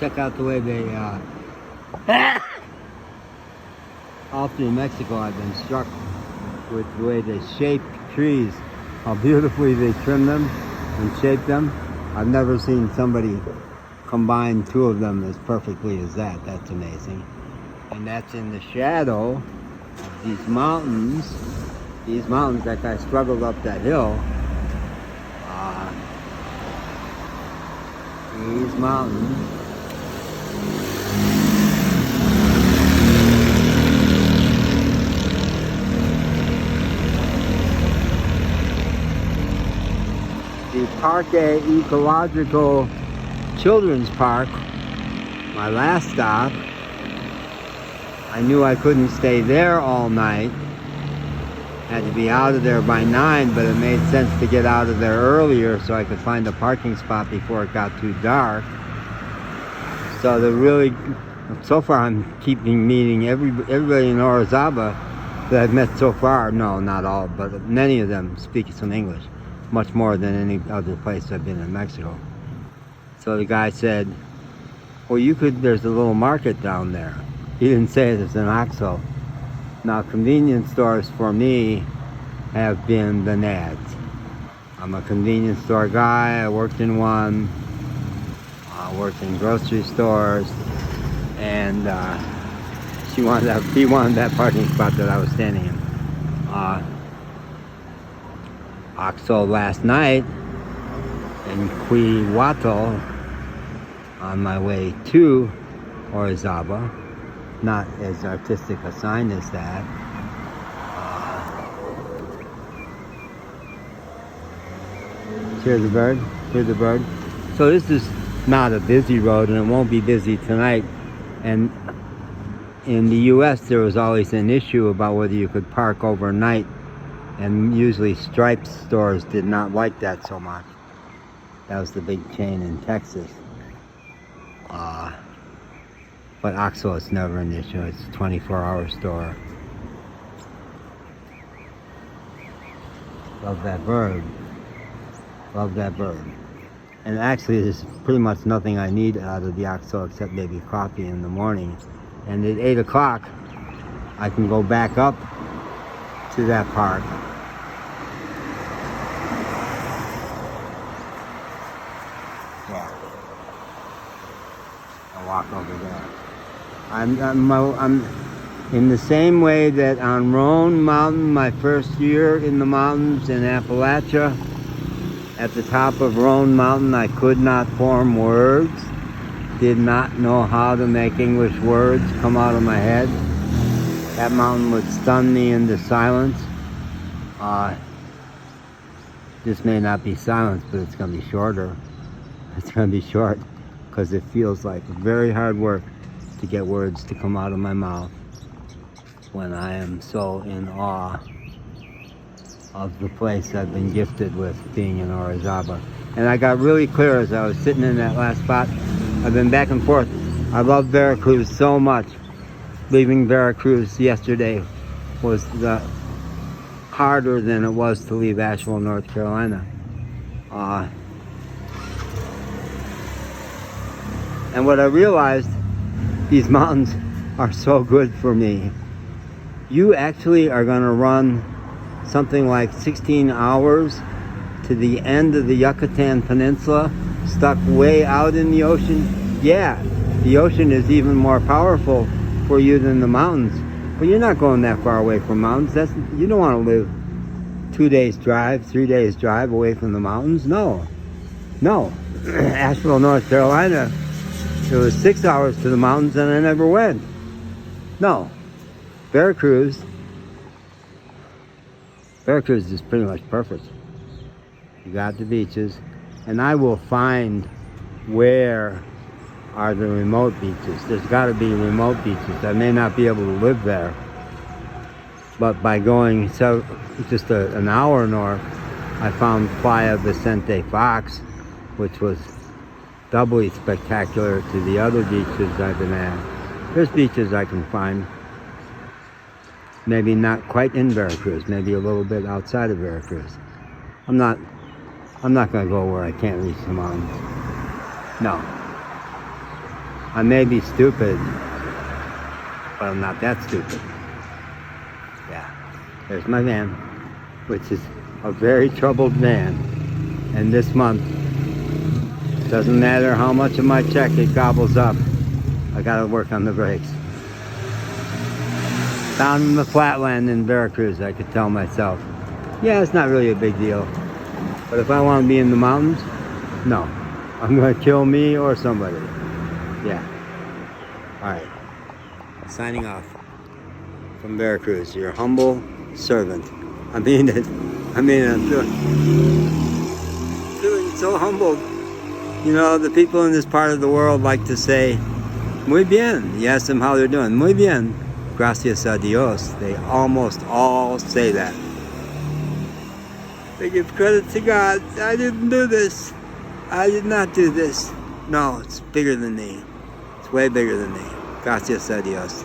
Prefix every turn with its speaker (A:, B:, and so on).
A: check out the way they, all through Mexico I've been struck with the way they shape trees, how beautifully they trim them and shape them. I've never seen somebody combine two of them as perfectly as that. That's amazing. And that's in the shadow of these mountains. These mountains, that guy struggled up that hill. These mountains. The Parque Ecological Children's Park, my last stop. I knew I couldn't stay there all night. Had to be out of there by 9, but it made sense to get out of there earlier so I could find a parking spot before it got too dark. So far I'm keeping meeting everybody in Orizaba that I've met so far. No, not all, but many of them speak some English, much more than any other place I've been in Mexico. So the guy said, well, there's a little market down there. He didn't say there's an OXXO. Now, convenience stores for me have been the nads. I'm a convenience store guy. I worked in one. I worked in grocery stores. And he wanted that parking spot that I was standing in. OXXO last night in Cuihuato on my way to Orizaba. Not as artistic a sign as that. Hear the bird? Hear the bird? So this is not a busy road, and it won't be busy tonight. And in the US there was always an issue about whether you could park overnight, and usually Stripes stores did not like that so much. That was the big chain in Texas. But OXXO is never an issue. It's a 24-hour store. Love that bird. Love that bird. And actually, there's pretty much nothing I need out of the OXXO except maybe coffee in the morning. And at 8 o'clock, I can go back up to that park. Yeah. I'll walk over there. I'm in the same way that on Roan Mountain, my first year in the mountains in Appalachia, at the top of Roan Mountain, I could not form words, did not know how to make English words come out of my head. That mountain would stun me into silence. This may not be silence, but it's going to be shorter. It's going to be short because it feels like very hard work to get words to come out of my mouth when I am so in awe of the place I've been gifted with, being in Orizaba. And I got really clear as I was sitting in that last spot. I've been back and forth. I love Veracruz so much. Leaving Veracruz yesterday was harder than it was to leave Asheville, North Carolina. And what I realized, these mountains are so good for me. You actually are going to run something like 16 hours to the end of the Yucatan Peninsula, stuck way out in the ocean. Yeah, the ocean is even more powerful for you than the mountains. But you're not going that far away from mountains. You don't want to live 2 days drive, 3 days drive away from the mountains. No. Asheville, North Carolina, it was 6 hours to the mountains and I never went. No. Veracruz is pretty much perfect. You got the beaches, and I will find where are the remote beaches. There's got to be remote beaches. I may not be able to live there, but by going just an hour north, I found Playa Vicente Fox, which was doubly spectacular to the other beaches I've been at. There's beaches I can find. Maybe not quite in Veracruz, maybe a little bit outside of Veracruz. I'm not going to go where I can't reach the mountains. No. I may be stupid, but I'm not that stupid. Yeah, there's my van, which is a very troubled van. And this month, doesn't matter how much of my check it gobbles up, I gotta work on the brakes. Down in the flatland in Veracruz, I could tell myself, yeah, it's not really a big deal. But if I want to be in the mountains, no. I'm gonna kill me or somebody. Yeah. Alright. Signing off from Veracruz, your humble servant. I mean it. I'm feeling so humbled. You know, the people in this part of the world like to say, muy bien. You ask them how they're doing. Muy bien. Gracias a Dios. They almost all say that. They give credit to God. I didn't do this. I did not do this. No, it's bigger than me. It's way bigger than me. Gracias a Dios.